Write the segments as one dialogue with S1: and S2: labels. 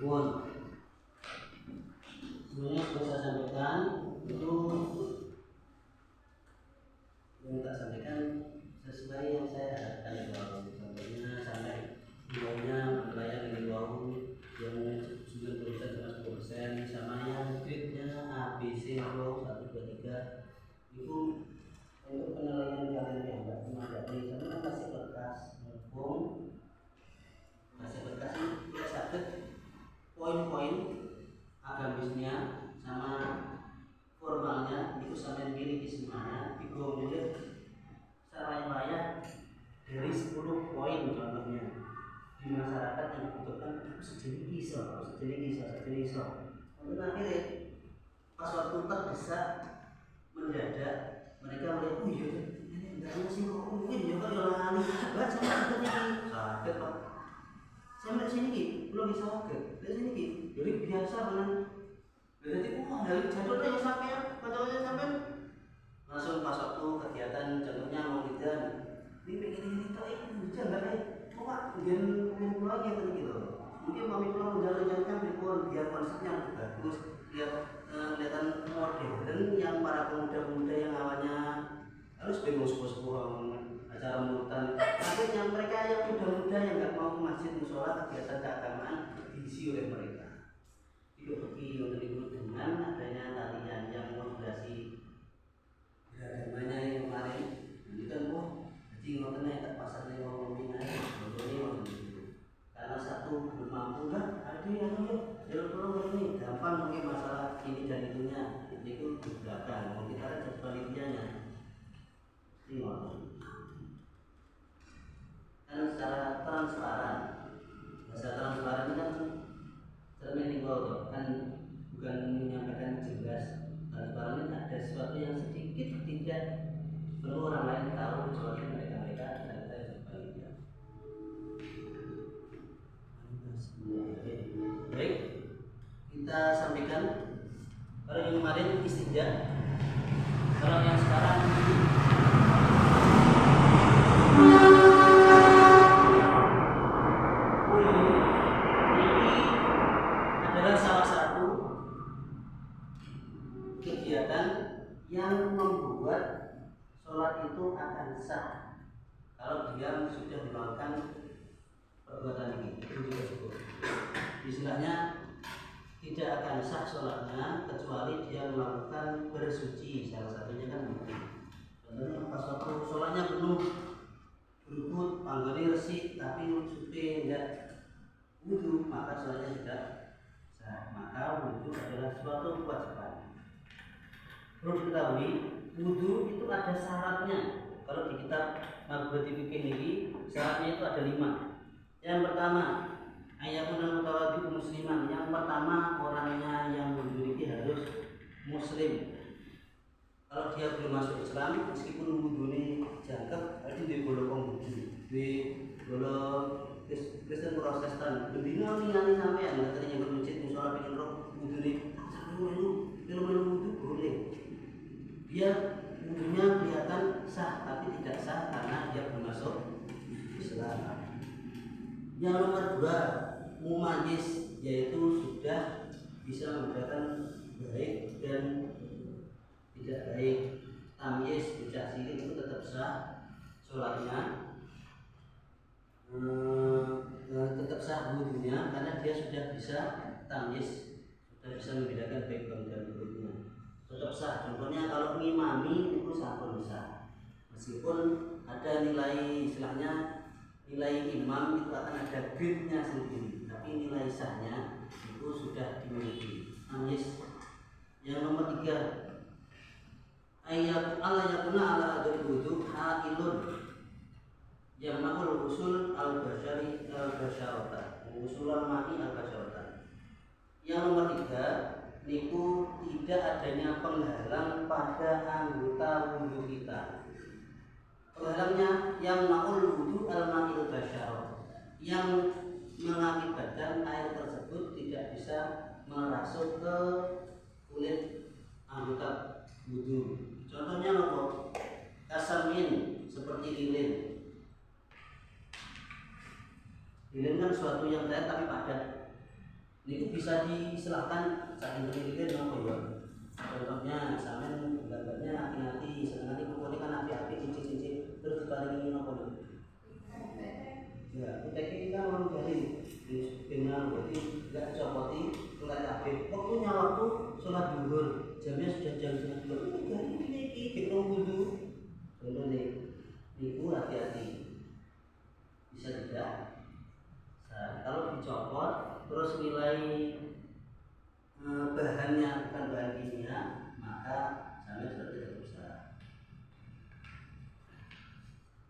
S1: pun sebenarnya sudah saya sampaikan itu yang tak sampaikan sesuai yang saya harapkan. Contohnya sampai nilainya penilaian yang di bawah yang 90% sama 10%, sama yang grade-nya A, B, C, 1, 2, 3 itu untuk penilaian kalian yang enggak cuma dari sama kasih kertas maupun kasih kertas ini tidak sakit poin-poin agamisnya sama formalnya itu sampai miliki semuanya dibuang dulu seraya dari 10 poin contohnya di masyarakat yang dibutuhkan sejenis kisah untuk akhirnya pas waktu terdesak mendadak mereka melihat oh iya ini enggak sih kok mungkin juga lali enggak sama ini sakit pak saya melihat sini belum bisa sakit dari sini jadi biasa benar berarti dari jadulnya yang sampai langsung pas waktu kegiatan contohnya maulidan ini begini hujan enggak kok pak hujan lagi atau gitu mungkin kami pulang menjalankan biar konsepnya lebih bagus biar kelihatan modern yang para pemuda-pemuda yang awalnya harus bingung sepuh-sepuh acara murutan tapi yang mereka yang muda-muda yang nggak mau ke masjid musola kegiatan keagamaan diisi oleh mereka dibagi untuk itu dengan adanya talian yang moderasi beragamanya yang kemarin ini kan jadi ngotennya tak pasarnya ngomongin aja karena satu belum mampu kan ada yang jalur ini gampang mungkin masalah ini dan itunya itu di belakang mungkin kita ada penelitiannya kan secara transparan bahasa transparan kan cermin tinggal kan bukan menyampaikan jelas transparan ini ada sesuatu yang sedikit tidak perlu orang lain tahu kecuali mereka dan kita yang panitia. Baik, kita sampaikan kalau yang kemarin istinja, kalau yang sekarang ini adalah salah satu kegiatan yang membuat sholat itu akan sah kalau dia sudah melakukan perbuatan ini. Istilahnya tidak akan sah sholatnya kecuali dia melakukan bersuci, salah satunya kan wudhu. Contohnya pas waktu sholatnya penuh berukut, panggilnya resik tapi suci tidak wudhu, maka sholatnya tidak sah. Maka wudhu adalah suatu kewajiban. Perlu diketahui wudhu itu ada syaratnya. Kalau di kitab Mabudi Fikih ini syaratnya itu ada 5. Yang pertama ayatun mutawaddi musliman. Yang pertama orangnya yang wudhu ini harus muslim. Kalau dia belum masuk Islam meskipun wudhu ini jangkep berarti di golongan wudhu di golongan Kristen Protestan lebih ngali sampai yang katanya yang masjid musola pengen roh wudhu ini sampai wudhu boleh dia wudhunya kelihatan sah tapi tidak sah karena dia belum masuk Islam. Yang nomor 2 mumayyiz, yaitu sudah bisa membedakan baik dan tidak baik. Tamyiz beda sirik itu tetap sah sholatnya, tetap sah wudhunya karena dia sudah bisa tamyiz, sudah bisa membedakan baik dan buruknya, tetap sah. Contohnya kalau ngimami itu sampun sah meskipun ada nilai istilahnya nilai imam itu akan ada grade-nya sendiri, tapi nilai sahnya itu sudah dimiliki. Tamyiz. Yang nomor 3 ayat Allah yakuna ala adil wudhu hailun yang makul usul al-basyari al-basyarata usulan mati al-basyarata. Yang nomor 3 niku tidak adanya penghalang pada anggota wudhu kita. Penghalangnya yang makul wudhu al-ma'il basyarah yang mengakibatkan air tersebut tidak bisa merasuk ke kulit anggota wudhu. Contohnya apa? Kasamin seperti lilin. Lilin kan suatu yang cair tapi padat. Ini bisa disilahkan saking penelitian nopo ya. Contohnya sampean gambarnya hati-hati, senengane pokoknya kan api-api cincin-cincin terus diparingi nopo lho. Ya, kita kan orang dari dengan berarti tidak dicopoti enggak kabeh. Waktunya waktu sholat zuhur, jamnya sudah jam 12. Ini dikrong wudu. Contohnya niku hati-hati. Bisa tidak? Nah, kalau dicopot terus nilai bahannya bukan bahan kimia, maka sampai sudah tidak dosa.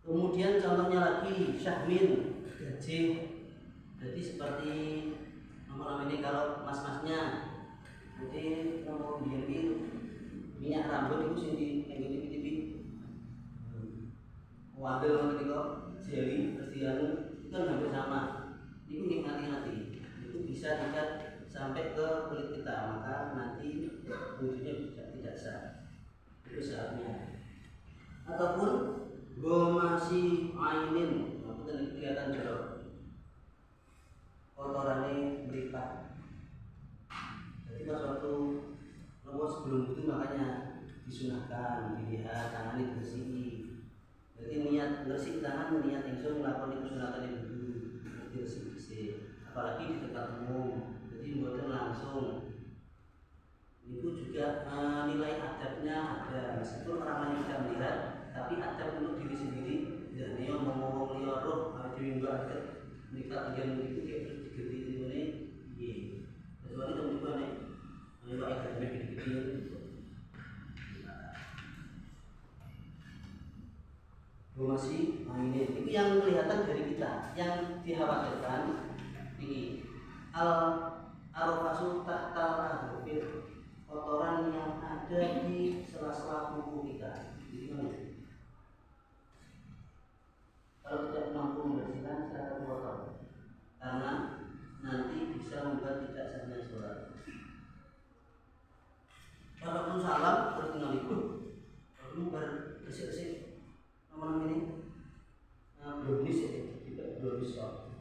S1: Kemudian contohnya lagi syahmin, gajih. Jadi seperti nomor ini kalau mas-masnya, jadi nomor biar minyak rambut itu sing di TV. Ambil ketika jeli terus itu kan hampir sama. Itu hati-hati. Itu bisa dikat sampai ke kulit kita, maka nanti wujudnya tidak sah. Itu saatnya. Ataupun gomasi ainin, itu tadi kelihatan jorok. Kotorannya berikat. Jadi pas waktu nomor sebelum itu makanya disunahkan dilihat tangan dibersihi. Jadi niat bersih tangan, niat langsung melakukan kesunatan yang dulu bersih. Apalagi di tempat umum. Jadi buatnya langsung. Itu juga nilai adabnya ada. Meskipun orang lain bisa melihat, tapi adab untuk diri sendiri. Dan dia ngomong liar roh, ada juga ada. Mereka yang itu kayak terus digede ini, iya. Kecuali teman-teman nih, ini pakai gede gede. Masih ini itu yang kelihatan dari kita, yang dikhawatirkan ini al-arfasu tahtal adrofil, kotoran yang ada di sela-sela kuku kita. Jadi mana? Kalau tidak mampu membersihkan, silakan potong, karena nanti bisa membuat tidak sahnya sholat. Walaupun salam terus tinggal ikut, kalau bersih-bersih. Nama ini brownies ya, juga brownies kok.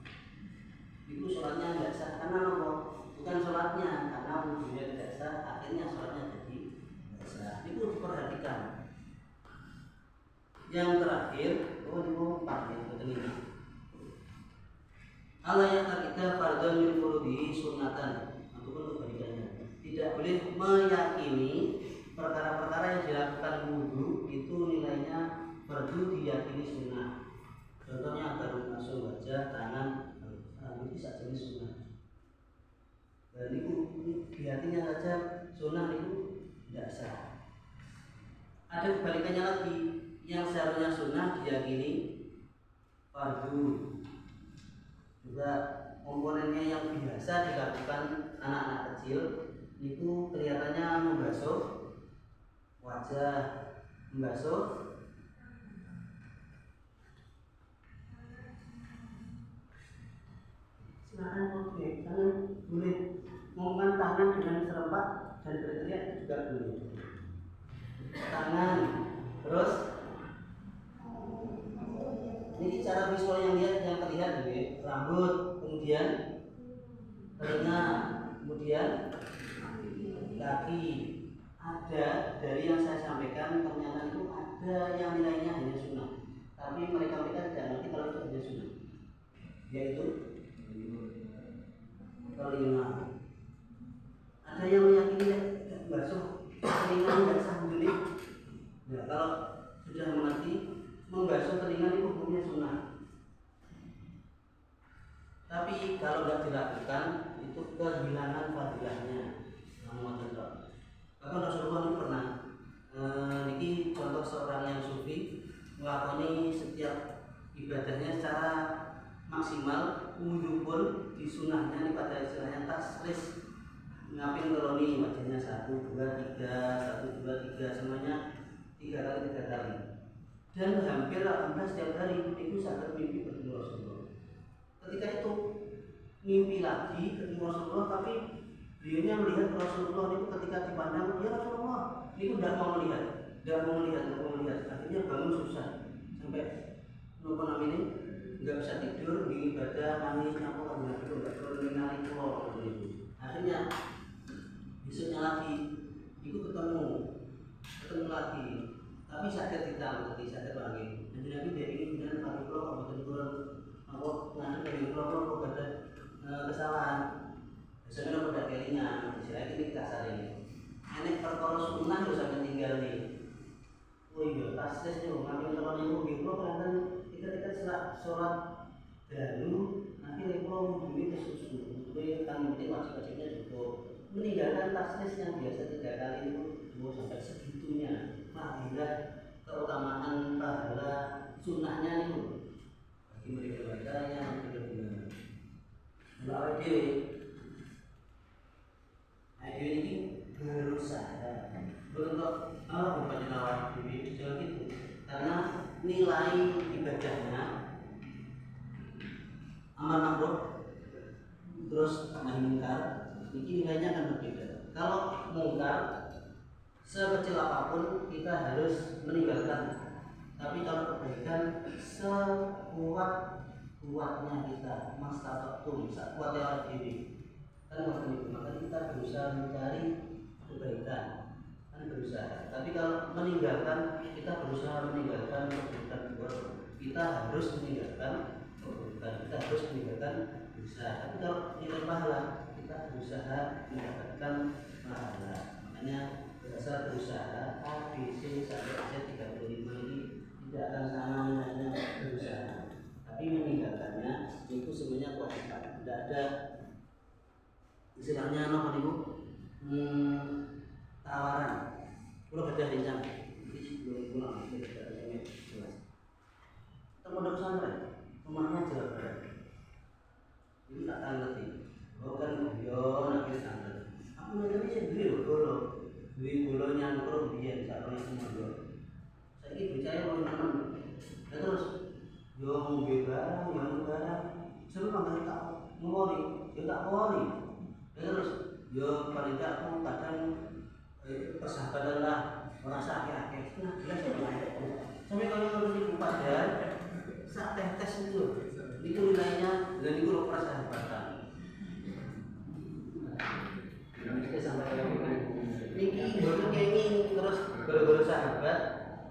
S1: Itu sholatnya tidak sah karena apa? Bukan sholatnya, karena wujudnya tidak sah, akhirnya sholatnya jadi tidak sah. Itu diperhatikan. Yang terakhir, itu 4 ya, betul ini. Allah yang kita fardhan min furudihi sunnatan, ataupun kebalikannya. Tidak boleh meyakini perkara-perkara yang dilakukan wudu itu nilainya perlu diyakini sunnah. Contohnya agar mengasuh wajah, tangan, itu saja sunnah. Dan itu diyakini saja sunnah itu tidak sah. Ada kebalikannya lagi, yang seharusnya sunnah diyakini fardu. Juga komponennya yang biasa dilakukan anak-anak kecil itu kelihatannya membasuh wajah, membasuh silakan boleh mengumumkan tangan dengan serempak dan berteriak juga boleh. Tangan, terus ini cara visual yang terlihat ini rambut, kemudian telinga, kemudian kaki. Ada dari yang saya sampaikan ternyata itu ada yang nilainya hanya sunnah, tapi mereka tidak ngerti kalau itu hanya sunnah, yaitu telinga. Ada yang meyakini basuh telinga tidak sah bunyi. Nah, kalau sudah mengerti membasuh telinga itu hukumnya sunnah. Tapi kalau tidak dilakukan itu kehilangan fadilahnya. Namun contoh, bahkan Rasulullah itu pernah ini contoh seorang yang sufi melakoni setiap ibadahnya secara maksimal, wudu pun disunahnya ini pada istilahnya tasris, ngapin ngeloni wajahnya 1, 2, 3, 1, 2, 3 semuanya 3 kali. Dan hampir 18 setiap hari itu sangat mimpi bertemu Rasulullah. Ketika itu mimpi lagi ketemu Rasulullah, tapi beliaunya melihat Rasulullah itu ketika dipandang, ya Rasulullah, itu tidak mau melihat. Akhirnya bangun susah sampai lupa namanya. Nggak bisa tidur di ibadah nangis apa kan itu nggak perlu mengenali pulau itu. perkara sunnah lho sampeyan tinggal nih. Oh iya, tasles yo ngambil teman ibu gitu kan kita sholat dahulu nanti lepo duit susu. Itu kan penting wajib-wajibnya cukup. Meninggalkan tasles yang biasa 3 kali itu sampai segitunya. Marilah keutamaan pahala sunnahnya itu bagi mereka yang benar-benar. Kalau ide ini berusaha untuk bukannya nawar diri sejauh itu karena nilai ibadahnya amar ma'ruf terus nahi mungkar ini nilainya akan berbeda. Kalau mungkar sekecil apapun kita harus meninggalkan, tapi kalau kebaikan sekuat-kuatnya kita mastata'tum, sekuat lewat diri kan maka kita berusaha mencari kebaikan kan berusaha. Tapi kalau meninggalkan kita berusaha meninggalkan keburukan kita harus meninggalkan keburukan, kita harus meninggalkan dosa. Tapi kalau nilai pahala kita berusaha mendapatkan pahala. Makanya dasar berusaha ABC sampai Z 35 ini tidak akan sama nilainya berusaha, tapi meninggalkannya itu sebenarnya kewajiban. Tidak ada istilahnya apa nih Bu? Tawaran. Kalau kerja rencang, ini belum pulang, kita jelas. Pondok pesantren, rumahnya Jawa Barat. Ini tak ngerti. Oh kan yo nak pesantren. Aku nanti sendiri loh, bolo. Duit bolo nyangkruk biar saronya semua yo. Saya ini percaya orang teman. Terus yo ngombe barang, seru banget tak ngori, yo tak ngori. Terus yo paling tak aku kadang persahabatan lah merasa akhir-akhir nah jelas sampai kalau di Padang saat tes itu nilainya dan itu persahabatan kita sampai ini baru kenging terus gara-gara sahabat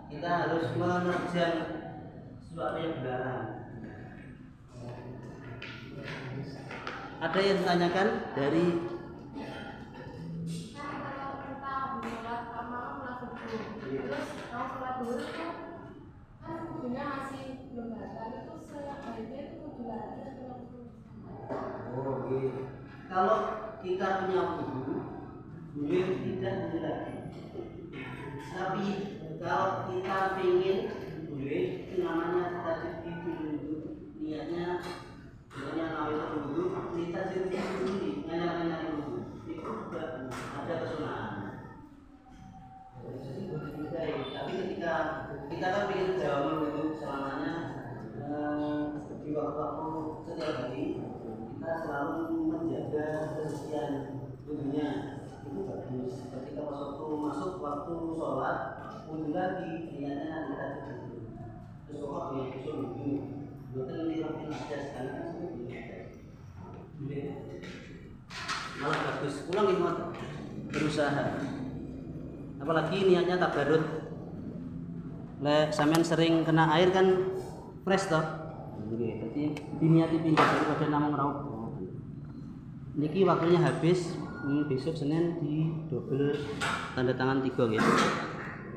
S1: kita harus menerjang sesuatu yang dilarang. Ada yang ditanyakan dari
S2: terus kalau sholat dulu itu kan kudunya masih belum batal itu sebaiknya itu kudu lagi atau
S1: oh gitu. Kalau kita punya wudu boleh tidak lagi, tapi kalau kita ingin boleh itu namanya tajid wudu, niatnya nawaitul wudu kita sendiri nyala wudu itu juga ada kesunahan. Tapi ketika kita kan ingin jauh dulu selamanya di waktu-waktu setiap hari kita selalu menjaga kesucian wudunya itu bagus. Ketika masuk waktu sholat wudu lagi niatnya kita cukup terus kok punya usul wudu bukan dirapin aja sekali kan boleh malah bagus pulang ini berusaha. Apalagi niatnya tabarut. Sampean sering kena air kan fresh toh. Nggih, berarti diniati pindah daripada namung raup. Niki waktunya habis, besok Senin di double tanda tangan 3 ya.